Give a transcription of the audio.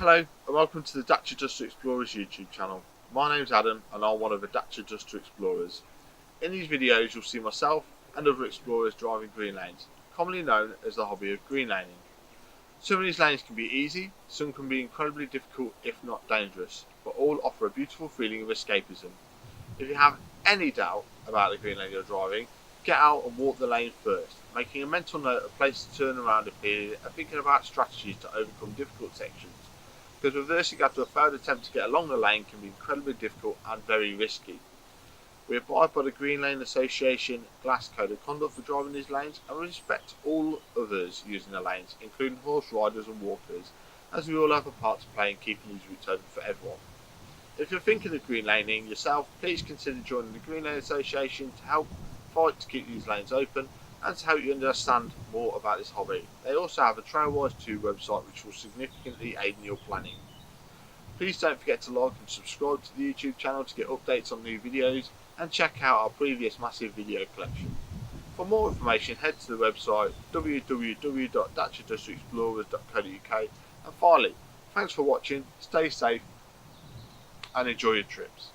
Hello and welcome to the Dacia2 Explorers YouTube channel. My name's Adam and I'm one of the Dacia2 Explorers. In these videos you'll see myself and other explorers driving green lanes, commonly known as the hobby of green laning. Some of these lanes can be easy, some can be incredibly difficult if not dangerous, but all offer a beautiful feeling of escapism. If you have any doubt about the green lane you're driving, get out and walk the lane first, making a mental note of places to turn around if needed and thinking about strategies to overcome difficult sections, because reversing after a failed attempt to get along the lane can be incredibly difficult and very risky. We abide by the Green Lane Association Glass Code of Conduct for driving these lanes and respect all others using the lanes, including horse riders and walkers, as we all have a part to play in keeping these routes open for everyone. If you're thinking of green laning yourself, please consider joining the Green Lane Association to help fight to keep these lanes open and to help you understand more about this hobby. They also have a Trailwise 2 website which will significantly aid in your planning. Please don't forget to like and subscribe to the YouTube channel to get updates on new videos and check out our previous massive video collection. For more information head to the website www.dacia2explorers.co.uk, and finally, thanks for watching, stay safe and enjoy your trips.